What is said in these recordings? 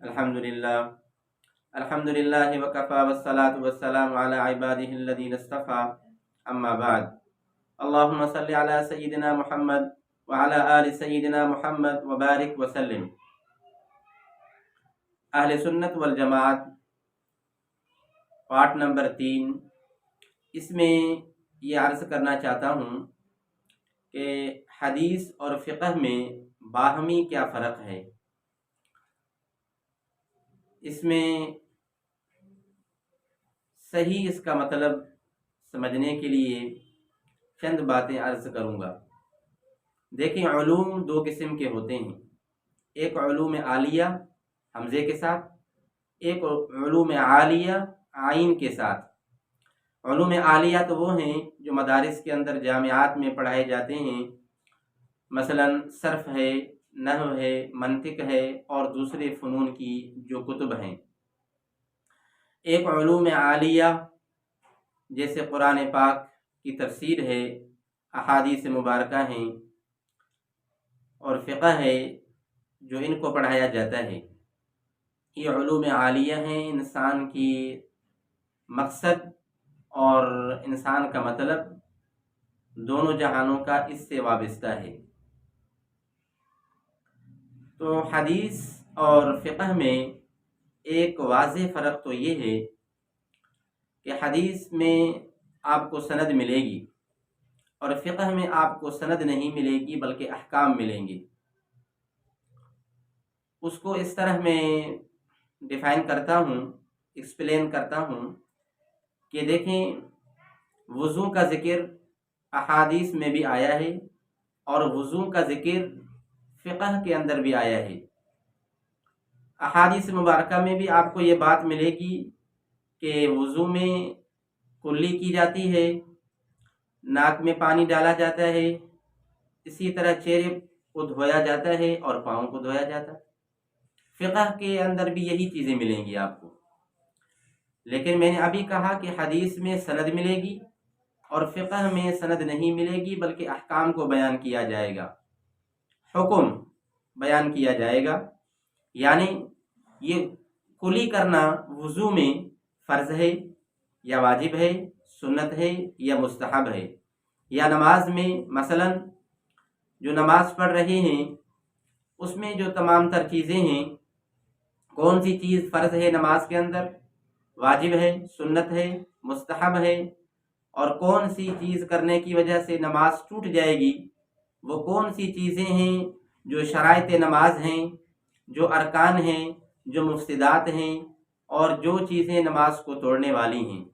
الحمدللہ الحمدللہ وکفی والصلاة والسلام علی عبادہ الذین اصطفی اما بعد اللہم صلی علی سیدنا محمد وعلی آل سیدنا محمد وبارک وسلم۔ اہل سنت والجماعت پارٹ نمبر 3، اس میں یہ عرض کرنا چاہتا ہوں کہ حدیث اور فقہ میں باہمی کیا فرق ہے۔ اس میں صحیح اس کا مطلب سمجھنے کے لیے چند باتیں عرض کروں گا۔ دیکھیں، علوم دو قسم کے ہوتے ہیں، ایک علوم عالیہ حمزے کے ساتھ، ایک علوم عالیہ عین کے ساتھ۔ علوم عالیہ تو وہ ہیں جو مدارس کے اندر جامعات میں پڑھائے جاتے ہیں، مثلا صرف ہے، نحو ہے، منطق ہے اور دوسرے فنون کی جو کتب ہیں۔ ایک علوم عالیہ جیسے قرآن پاک کی تفسیر ہے، احادیث مبارکہ ہیں اور فقہ ہے جو ان کو پڑھایا جاتا ہے۔ یہ علوم عالیہ ہیں، انسان کی مقصد اور انسان کا مطلب دونوں جہانوں کا اس سے وابستہ ہے۔ تو حدیث اور فقہ میں ایک واضح فرق تو یہ ہے کہ حدیث میں آپ کو سند ملے گی اور فقہ میں آپ کو سند نہیں ملے گی بلکہ احکام ملیں گے۔ اس کو اس طرح میں ڈیفائن کرتا ہوں، ایکسپلین کرتا ہوں کہ دیکھیں، وضو کا ذکر احادیث میں بھی آیا ہے اور وضو کا ذکر فقہ کے اندر بھی آیا ہے۔ احادیث مبارکہ میں بھی آپ کو یہ بات ملے گی کہ وضو میں کلی کی جاتی ہے، ناک میں پانی ڈالا جاتا ہے، اسی طرح چہرے کو دھویا جاتا ہے اور پاؤں کو دھویا جاتا ہے۔ فقہ کے اندر بھی یہی چیزیں ملیں گی آپ کو، لیکن میں نے ابھی کہا کہ حدیث میں سند ملے گی اور فقہ میں سند نہیں ملے گی بلکہ احکام کو بیان کیا جائے گا، حکم بیان کیا جائے گا۔ یعنی یہ کلی کرنا وضو میں فرض ہے یا واجب ہے، سنت ہے یا مستحب ہے، یا نماز میں مثلا جو نماز پڑھ رہے ہیں اس میں جو تمام تر چیزیں ہیں، کون سی چیز فرض ہے نماز کے اندر، واجب ہے، سنت ہے، مستحب ہے، اور کون سی چیز کرنے کی وجہ سے نماز ٹوٹ جائے گی، وہ کون سی چیزیں ہیں جو شرائط نماز ہیں، جو ارکان ہیں، جو مفسدات ہیں اور جو چیزیں نماز کو توڑنے والی ہیں،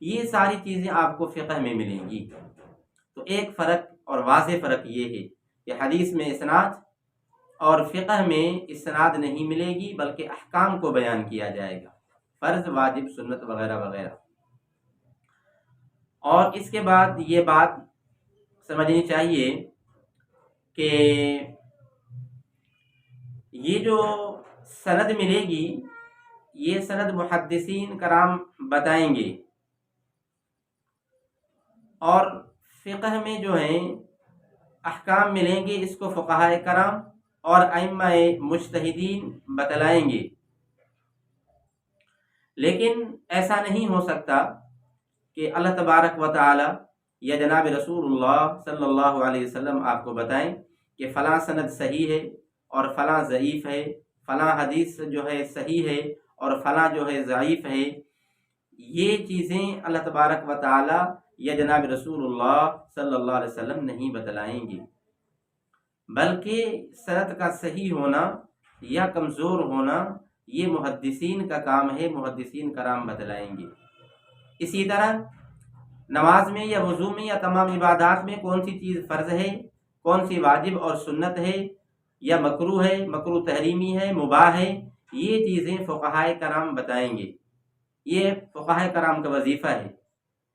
یہ ساری چیزیں آپ کو فقہ میں ملیں گی۔ تو ایک فرق اور واضح فرق یہ ہے کہ حدیث میں اسناد اور فقہ میں اسناد نہیں ملے گی بلکہ احکام کو بیان کیا جائے گا، فرض، واجب، سنت وغیرہ وغیرہ۔ اور اس کے بعد یہ بات سمجھنی چاہیے کہ یہ جو سند ملے گی یہ سند محدثین کرام بتائیں گے، اور فقہ میں جو ہیں احکام ملیں گے، اس کو فقہائے کرام اور ائمہ مجتہدین بتلائیں گے۔ لیکن ایسا نہیں ہو سکتا کہ اللہ تبارک و تعالی یا جناب رسول اللہ صلی اللہ علیہ وسلم آپ کو بتائیں کہ فلاں سند صحیح ہے اور فلاں ضعیف ہے، فلاں حدیث جو ہے صحیح ہے اور فلاں جو ہے ضعیف ہے۔ یہ چیزیں اللہ تبارک و تعالی یا جناب رسول اللہ صلی اللہ علیہ وسلم نہیں بتلائیں گے، بلکہ سند کا صحیح ہونا یا کمزور ہونا یہ محدثین کا کام ہے، محدثین کرام بتلائیں گے۔ اسی طرح نماز میں یا وضو میں یا تمام عبادات میں کون سی چیز فرض ہے، کون سی واجب اور سنت ہے یا مکروہ ہے، مکروہ تحریمی ہے، مباح ہے، یہ چیزیں فقہائے کرام بتائیں گے۔ یہ فقہائے کرام کا وظیفہ ہے،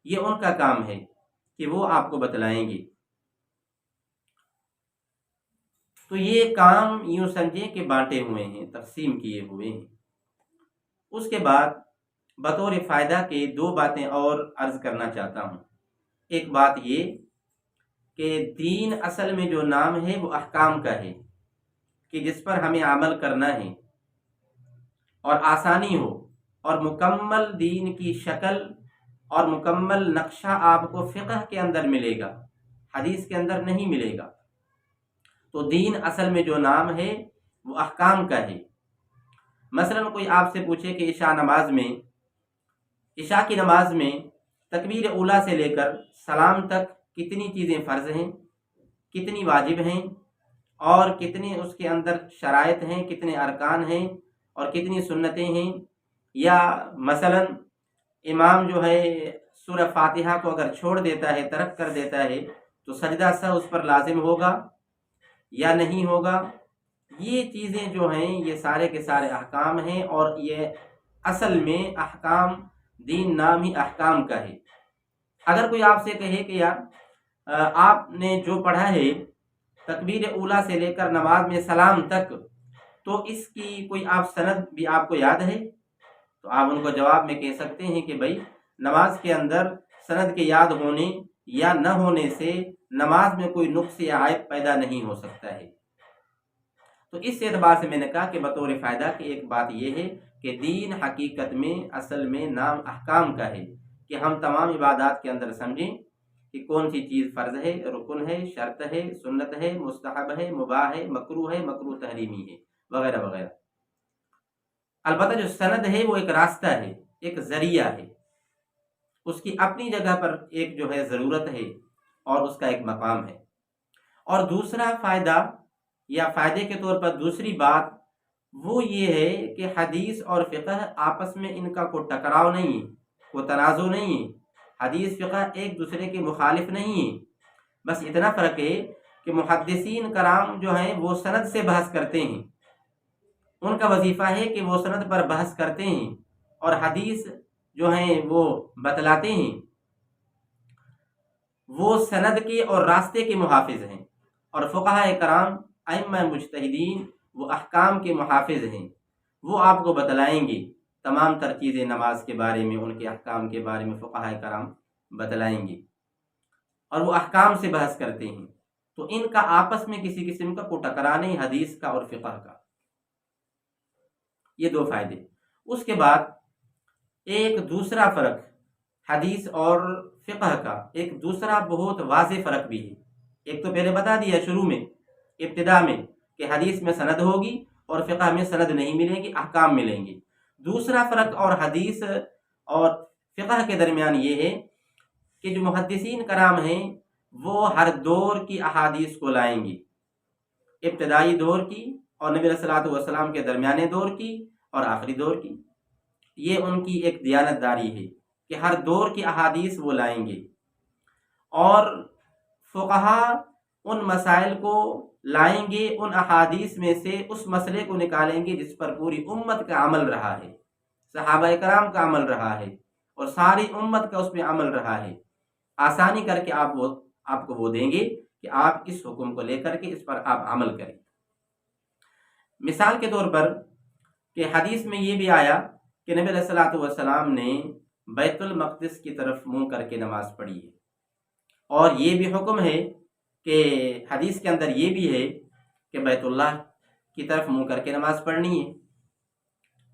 یہ ان کا کام ہے کہ وہ آپ کو بتلائیں گے۔ تو یہ کام یوں سمجھیں کہ بانٹے ہوئے ہیں، تقسیم کیے ہوئے ہیں۔ اس کے بعد بطور فائدہ کے دو باتیں اور عرض کرنا چاہتا ہوں۔ ایک بات یہ کہ دین اصل میں جو نام ہے وہ احکام کا ہے کہ جس پر ہمیں عمل کرنا ہے۔ اور آسانی ہو اور مکمل دین کی شکل اور مکمل نقشہ آپ کو فقہ کے اندر ملے گا، حدیث کے اندر نہیں ملے گا۔ تو دین اصل میں جو نام ہے وہ احکام کا ہے۔ مثلا کوئی آپ سے پوچھے کہ عشاء کی نماز میں تکبیر اولیٰ سے لے کر سلام تک کتنی چیزیں فرض ہیں، کتنی واجب ہیں، اور کتنے اس کے اندر شرائط ہیں، کتنے ارکان ہیں اور کتنی سنتیں ہیں، یا مثلا امام جو ہے سورہ فاتحہ کو اگر چھوڑ دیتا ہے، ترک کر دیتا ہے، تو سجدہ سہو اس پر لازم ہوگا یا نہیں ہوگا، یہ چیزیں جو ہیں یہ سارے کے سارے احکام ہیں، اور یہ اصل میں احکام، دین نام ہی احکام کا ہے۔ اگر کوئی آپ سے کہے کہ یار آپ نے جو پڑھا ہے تکبیر اولیٰ سے لے کر نماز میں سلام تک، تو اس کی کوئی آپ سند بھی آپ کو یاد ہے، تو آپ ان کو جواب میں کہہ سکتے ہیں کہ بھائی نماز کے اندر سند کے یاد ہونے یا نہ ہونے سے نماز میں کوئی نقص یا عیب پیدا نہیں ہو سکتا ہے۔ تو اس اعتبار سے میں نے کہا کہ بطور فائدہ کہ ایک بات یہ ہے کہ دین حقیقت میں اصل میں نام احکام کا ہے، کہ ہم تمام عبادات کے اندر سمجھیں کہ کون سی چیز فرض ہے، رکن ہے، شرط ہے، سنت ہے، مستحب ہے، مباح ہے، مکروہ تحریمی ہے، وغیرہ وغیرہ۔ البتہ جو سند ہے وہ ایک راستہ ہے، ایک ذریعہ ہے، اس کی اپنی جگہ پر ایک جو ہے ضرورت ہے اور اس کا ایک مقام ہے۔ اور دوسرا فائدہ یا فائدے کے طور پر دوسری بات وہ یہ ہے کہ حدیث اور فقہ آپس میں ان کا کوئی ٹکراؤ نہیں ہے، کوئی تنازع نہیں ہے، حدیث فقہ ایک دوسرے کے مخالف نہیں ہے، بس اتنا فرق ہے کہ محدثین کرام جو ہیں وہ سند سے بحث کرتے ہیں، ان کا وظیفہ ہے کہ وہ سند پر بحث کرتے ہیں، اور حدیث جو ہیں وہ بتلاتے ہیں، وہ سند کے اور راستے کے محافظ ہیں، اور فقہاء کرام ائمہ مجتہدین وہ احکام کے محافظ ہیں، وہ آپ کو بتلائیں گے تمام تر چیزیں نماز کے بارے میں، ان کے احکام کے بارے میں فقہاء کرام بتلائیں گے، اور وہ احکام سے بحث کرتے ہیں، تو ان کا آپس میں کسی قسم کا کوئی ٹکرا نہیں حدیث کا اور فقہ کا۔ یہ دو فائدے۔ اس کے بعد ایک دوسرا فرق حدیث اور فقہ کا، ایک دوسرا بہت واضح فرق بھی ہے۔ ایک تو پہلے بتا دیا شروع میں ابتدا میں کہ حدیث میں سند ہوگی اور فقہ میں سند نہیں ملے گی، احکام ملیں گے۔ دوسرا فرق اور حدیث اور فقہ کے درمیان یہ ہے کہ جو محدثین کرام ہیں وہ ہر دور کی احادیث کو لائیں گے، ابتدائی دور کی اور نبی صلی اللہ علیہ وسلم کے درمیانے دور کی اور آخری دور کی۔ یہ ان کی ایک دیانت داری ہے کہ ہر دور کی احادیث وہ لائیں گے، اور فقہا ان مسائل کو لائیں گے، ان احادیث میں سے اس مسئلے کو نکالیں گے جس پر پوری امت کا عمل رہا ہے، صحابہ کرام کا عمل رہا ہے اور ساری امت کا اس میں عمل رہا ہے، آسانی کر کے آپ کو وہ دیں گے کہ آپ اس حکم کو لے کر کے اس پر آپ عمل کریں۔ مثال کے طور پر کہ حدیث میں یہ بھی آیا کہ نبی علیہ الصلوۃ والسلام نے بیت المقدس کی طرف منہ کر کے نماز پڑھی ہے، اور یہ بھی حکم ہے کہ حدیث کے اندر یہ بھی ہے کہ بیت اللہ کی طرف منہ کر کے نماز پڑھنی ہے۔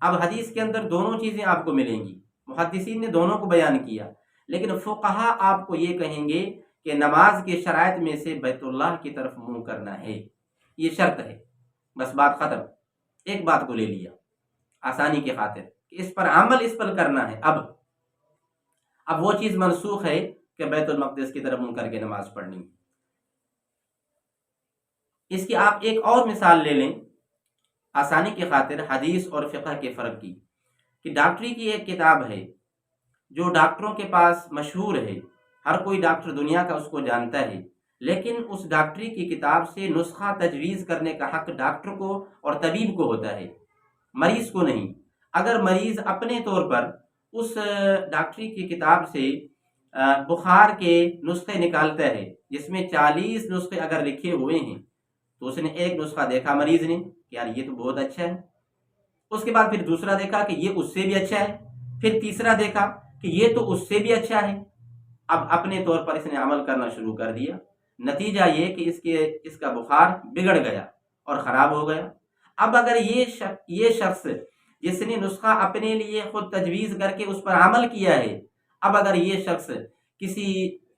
اب حدیث کے اندر دونوں چیزیں آپ کو ملیں گی، محدثین نے دونوں کو بیان کیا، لیکن فقہا آپ کو یہ کہیں گے کہ نماز کے شرائط میں سے بیت اللہ کی طرف منہ کرنا ہے، یہ شرط ہے، بس بات ختم۔ ایک بات کو لے لیا آسانی کی خاطر کہ اس پر عمل اس پر کرنا ہے۔ اب وہ چیز منسوخ ہے کہ بیت المقدس کی طرف منہ کر کے نماز پڑھنی۔ اس کی آپ ایک اور مثال لے لیں آسانی کی خاطر حدیث اور فقہ کے فرق کی، کہ ڈاکٹری کی ایک کتاب ہے جو ڈاکٹروں کے پاس مشہور ہے، ہر کوئی ڈاکٹر دنیا کا اس کو جانتا ہے، لیکن اس ڈاکٹری کی کتاب سے نسخہ تجویز کرنے کا حق ڈاکٹر کو اور طبیب کو ہوتا ہے، مریض کو نہیں۔ اگر مریض اپنے طور پر اس ڈاکٹری کی کتاب سے بخار کے نسخے نکالتا ہے جس میں 40 نسخے اگر لکھے ہوئے ہیں، تو اس نے ایک نسخہ دیکھا مریض نے کہ یار یہ تو بہت اچھا ہے، اس کے بعد پھر دوسرا دیکھا کہ یہ اس سے بھی اچھا ہے، پھر تیسرا دیکھا کہ یہ تو اس سے بھی اچھا ہے، اب اپنے طور پر اس نے عمل کرنا شروع کر دیا، نتیجہ یہ کہ اس کا بخار بگڑ گیا اور خراب ہو گیا۔ اب اگر یہ شخص جس نے نسخہ اپنے لیے خود تجویز کر کے اس پر عمل کیا ہے، اب اگر یہ شخص کسی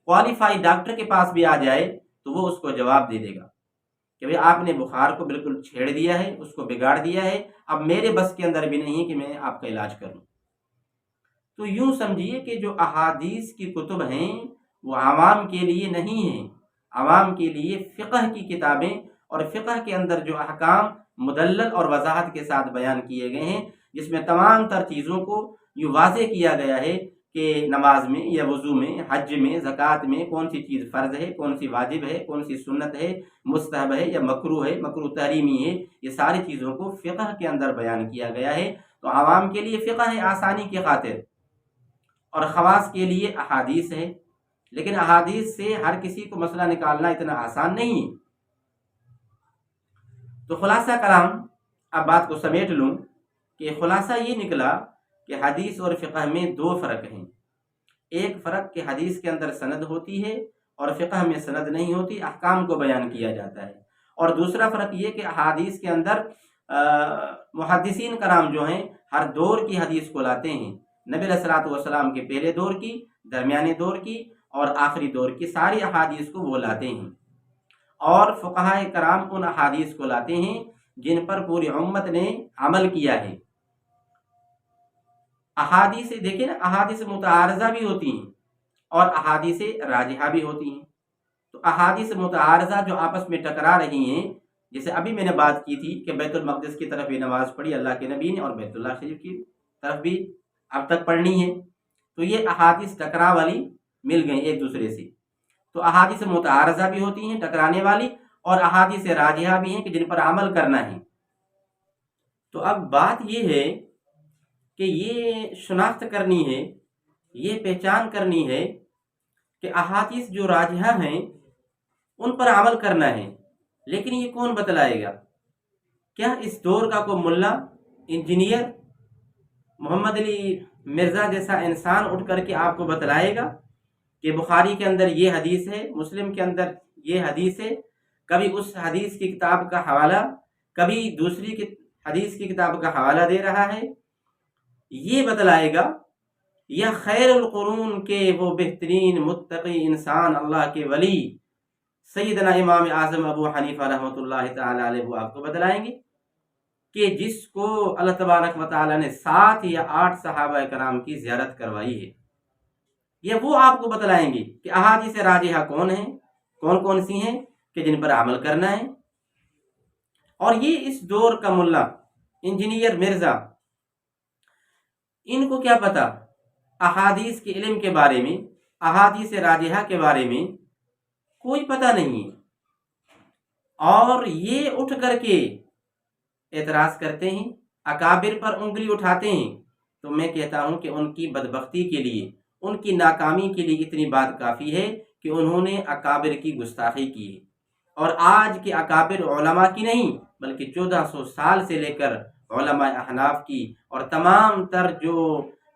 کوالیفائی ڈاکٹر کے پاس بھی آ جائے تو وہ اس کو جواب دے دے گا کہ بھئی آپ نے بخار کو بالکل چھیڑ دیا ہے، اس کو بگاڑ دیا ہے، اب میرے بس کے اندر بھی نہیں کہ میں آپ کا علاج کروں۔ تو یوں سمجھیے کہ جو احادیث کی کتب ہیں وہ عوام کے لیے نہیں ہیں، عوام کے لیے فقہ کی کتابیں، اور فقہ کے اندر جو احکام مدلل اور وضاحت کے ساتھ بیان کیے گئے ہیں، جس میں تمام تر چیزوں کو یوں واضح کیا گیا ہے کہ نماز میں یا وضو میں، حج میں، زکوٰۃ میں کون سی چیز فرض ہے، کون سی واجب ہے، کون سی سنت ہے، مستحب ہے یا مکروہ ہے، مکروہ تحریمی ہے، یہ ساری چیزوں کو فقہ کے اندر بیان کیا گیا ہے۔ تو عوام کے لیے فقہ ہے آسانی کی خاطر، اور خواص کے لیے احادیث ہے، لیکن احادیث سے ہر کسی کو مسئلہ نکالنا اتنا آسان نہیں ہے۔ تو خلاصہ کلام، اب بات کو سمیٹ لوں کہ خلاصہ یہ نکلا کہ حدیث اور فقہ میں دو فرق ہیں۔ ایک فرق کہ حدیث کے اندر سند ہوتی ہے اور فقہ میں سند نہیں ہوتی، احکام کو بیان کیا جاتا ہے۔ اور دوسرا فرق یہ کہ احادیث کے اندر محدثین کرام جو ہیں ہر دور کی حدیث کو لاتے ہیں، نبی علیہ الصلوۃ والسلام کے پہلے دور کی، درمیانے دور کی اور آخری دور کی ساری احادیث کو وہ لاتے ہیں، اور فقہاء کرام ان احادیث کو لاتے ہیں جن پر پوری امت نے عمل کیا ہے۔ احادیث دیکھیں نا، احادیث متعارضہ بھی ہوتی ہیں اور احادیث راجحہ بھی ہوتی ہیں۔ تو احادیث متعارضہ جو آپس میں ٹکرا رہی ہیں، جیسے ابھی میں نے بات کی تھی کہ بیت المقدس کی طرف بھی نماز پڑھی اللہ کے نبی نے اور بیت اللہ شریف کی طرف بھی اب تک پڑھنی ہے، تو یہ احادیث ٹکرا والی مل گئیں ایک دوسرے سے۔ تو احادیث متعارضہ بھی ہوتی ہیں ٹکرانے والی، اور احادیث راجحہ بھی ہیں کہ جن پر عمل کرنا ہے۔ تو اب بات یہ ہے کہ یہ شناخت کرنی ہے، یہ پہچان کرنی ہے کہ احادیث جو راجحہ ہیں ان پر عمل کرنا ہے، لیکن یہ کون بتلائے گا؟ کیا اس دور کا کوئی ملا، انجینئر، محمد علی مرزا جیسا انسان اٹھ کر کے آپ کو بتلائے گا کہ بخاری کے اندر یہ حدیث ہے، مسلم کے اندر یہ حدیث ہے، کبھی اس حدیث کی کتاب کا حوالہ، کبھی دوسری حدیث کی کتاب کا حوالہ دے رہا ہے؟ یہ بتلائے گا یا خیر القرون کے وہ بہترین متقی انسان، اللہ کے ولی سیدنا امام اعظم ابو حنیفہ رحمۃ اللہ تعالی علیہ، وہ آپ کو بتلائیں گے کہ جس کو اللہ تبارک و تعالی نے 7 یا 8 صحابہ کرام کی زیارت کروائی ہے، یہ وہ آپ کو بتلائیں گے کہ احادیث راجحہ کون ہیں، کون کون سی ہیں کہ جن پر عمل کرنا ہے۔ اور یہ اس دور کا ملا، انجینئر مرزا، ان کو کیا پتا احادیث کے علم کے بارے میں، احادیث راجحہ کے بارے میں کوئی پتہ نہیں ہے، اور یہ اٹھ کر کے اعتراض کرتے ہیں، اکابر پر انگلی اٹھاتے ہیں۔ تو میں کہتا ہوں کہ ان کی بدبختی کے لیے، ان کی ناکامی کے لیے اتنی بات کافی ہے کہ انہوں نے اکابر کی گستاخی کی ہے، اور آج کے اکابر علماء کی نہیں بلکہ 1400 سال سے لے کر علماء احناف کی اور تمام تر جو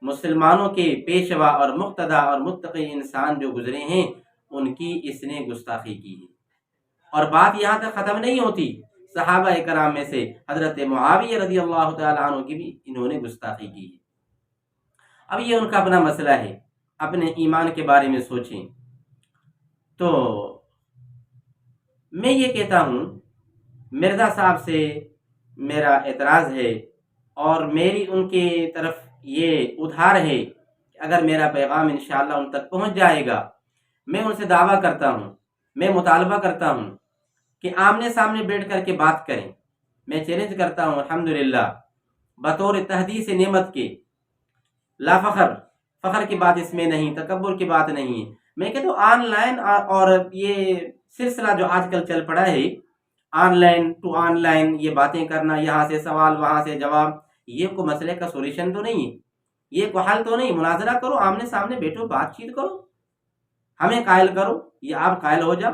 مسلمانوں کے پیشوا اور مقتدا اور متقی انسان جو گزرے ہیں ان کی اس نے گستاخی کی ہے۔ اور بات یہاں تک ختم نہیں ہوتی، صحابہ کرام میں سے حضرت معاویہ رضی اللہ تعالیٰ عنہ کی بھی انہوں نے گستاخی کی ہے۔ اب یہ ان کا اپنا مسئلہ ہے، اپنے ایمان کے بارے میں سوچیں۔ تو میں یہ کہتا ہوں، مرزا صاحب سے میرا اعتراض ہے، اور میری ان کے طرف یہ ادھار ہے کہ اگر میرا پیغام انشاءاللہ ان تک پہنچ جائے گا، میں ان سے دعویٰ کرتا ہوں، میں مطالبہ کرتا ہوں کہ آمنے سامنے بیٹھ کر کے بات کریں۔ میں چیلنج کرتا ہوں الحمدللہ بطور تحدیث نعمت کے، لا فخر، فخر کی بات اس میں نہیں، تکبر کی بات نہیں ہے۔ میں کہتا ہوں آن لائن اور یہ سلسلہ جو آج کل چل پڑا ہے، online to online, یہ باتیں کرنا، یہاں سے سوال وہاں سے جواب، یہ کوئی مسئلے کا سولوشن تو نہیں ہے، یہ کوئی حل تو نہیں۔ مناظرہ کرو، آمنے سامنے بیٹھو، بات چیت کرو، ہمیں قائل کرو یا آپ قائل ہو جاؤ،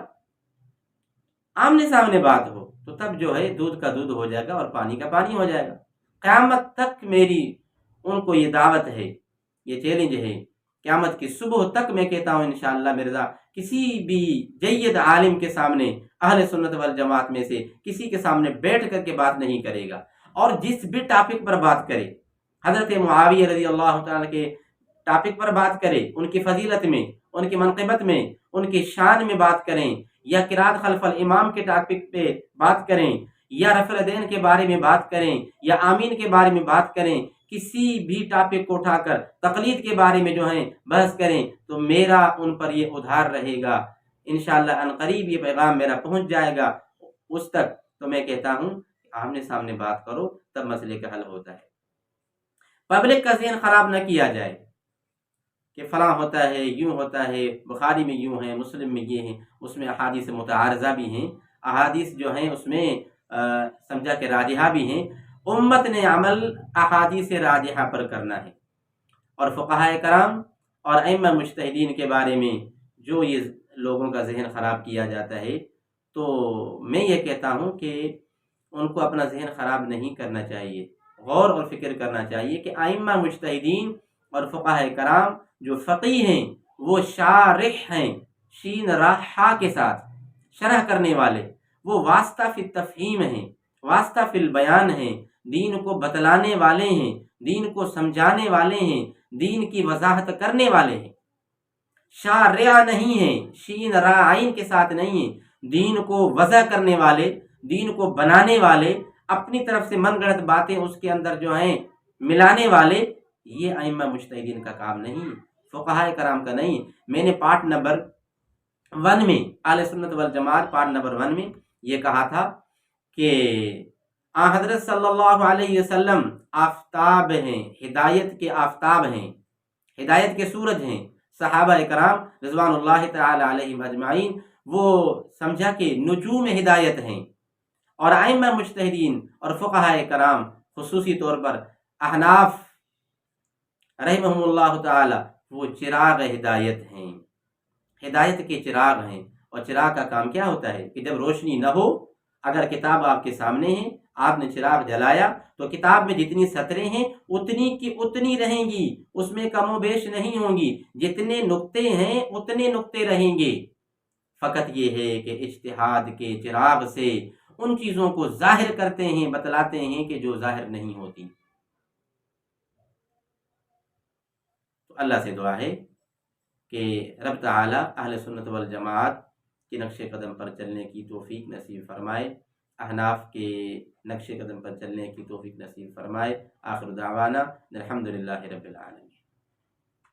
آمنے سامنے بات ہو تو تب جو ہے دودھ کا دودھ ہو جائے گا اور پانی کا پانی ہو جائے گا۔ قیامت تک میری ان کو یہ دعوت ہے، یہ چیلنج ہے، قیامت کی صبح تک میں کہتا ہوں انشاءاللہ مرزا کسی بھی جید عالم کے سامنے، اہل سنت والجماعت میں سے کسی کے سامنے بیٹھ کر کے بات نہیں کرے گا، اور جس بھی ٹاپک پر بات کرے حضرت معاویہ رضی اللہ تعالیٰ کے ٹاپک پر بات کریں، ان کی فضیلت میں، ان کی منقبت میں، ان کی شان میں بات کریں، یا قرات خلف الامام کے ٹاپک پہ بات کریں، یا رفع الیدین کے بارے میں بات کریں، یا آمین کے بارے میں بات کریں، کسی بھی ٹاپک کو اٹھا کر تقلید کے بارے میں جو ہیں بحث کریں، تو میرا ان پر یہ ادھار رہے گا انشاءاللہ۔ ان قریب یہ پیغام میرا پہنچ جائے گا اس تک، تو میں کہتا ہوں آمنے سامنے بات کرو، تب مسئلے کا حل ہوتا ہے۔ پبلک کا ذہن خراب نہ کیا جائے کہ فلاں ہوتا ہے، یوں ہوتا ہے، بخاری میں یوں ہے، مسلم میں یہ ہے، اس میں احادیث متعارضہ بھی ہیں، احادیث جو ہیں اس میں سمجھا کہ راجحہ بھی ہیں۔ امت نے عمل احادیث راجحہ پر کرنا ہے، اور فقہاء کرام اور ائمہ مجتہدین کے بارے میں جو یہ لوگوں کا ذہن خراب کیا جاتا ہے، تو میں یہ کہتا ہوں کہ ان کو اپنا ذہن خراب نہیں کرنا چاہیے، غور اور فکر کرنا چاہیے کہ ائمہ مجتہدین اور فقہاء کرام جو فقیہ ہیں وہ شارح ہیں، شین راہ ہا کے ساتھ شرح کرنے والے، وہ واسطہ فی التفہیم ہیں، واسطہ فی البیان ہیں، دین کو بتلانے والے ہیں، دین کو سمجھانے والے ہیں، دین کی وضاحت کرنے والے ہیں، شارع نہیں ہیں، شین را عین کے ساتھ نہیں ہیں، دین کو وضع کرنے والے، دین کو بنانے والے، اپنی طرف سے من گڑت باتیں اس کے اندر جو ہیں ملانے والے، یہ ائمہ مجتہدین کا کام نہیں، فقہاء کرام کا نہیں۔ میں نے پارٹ نمبر 1 میں، اہل سنت والجماعت پارٹ نمبر 1 میں یہ کہا تھا کہ حضرت صلی اللہ علیہ وسلم آفتاب ہیں، ہدایت کے آفتاب ہیں، ہدایت کے سورج ہیں۔ صحابہ کرام رضوان اللہ تعالی علیہم اجمعین وہ سمجھا کہ نجوم ہدایت ہیں، اور ائمہ مجتہدین اور فقہاء کرام خصوصی طور پر احناف رحمہم اللہ تعالی وہ چراغ ہدایت ہیں، ہدایت کے چراغ ہیں۔ اور چراغ کا کام کیا ہوتا ہے کہ جب روشنی نہ ہو، اگر کتاب آپ کے سامنے ہے، آپ نے چراغ جلایا تو کتاب میں جتنی سطریں ہیں اتنی کی اتنی رہیں گی، اس میں کم و بیش نہیں ہوں گی، جتنے نقطے ہیں اتنے نقطے رہیں گے۔ فقط یہ ہے کہ اجتہاد کے چراغ سے ان چیزوں کو ظاہر کرتے ہیں، بتلاتے ہیں کہ جو ظاہر نہیں ہوتی۔ تو اللہ سے دعا ہے کہ رب تعالی اہل سنت والجماعت کے نقش قدم پر چلنے کی توفیق نصیب فرمائے، احناف کے نقش قدم پر چلنے کی توفیق نصیب فرمائے۔ آخر دعوانا الحمدللہ رب العالمین۔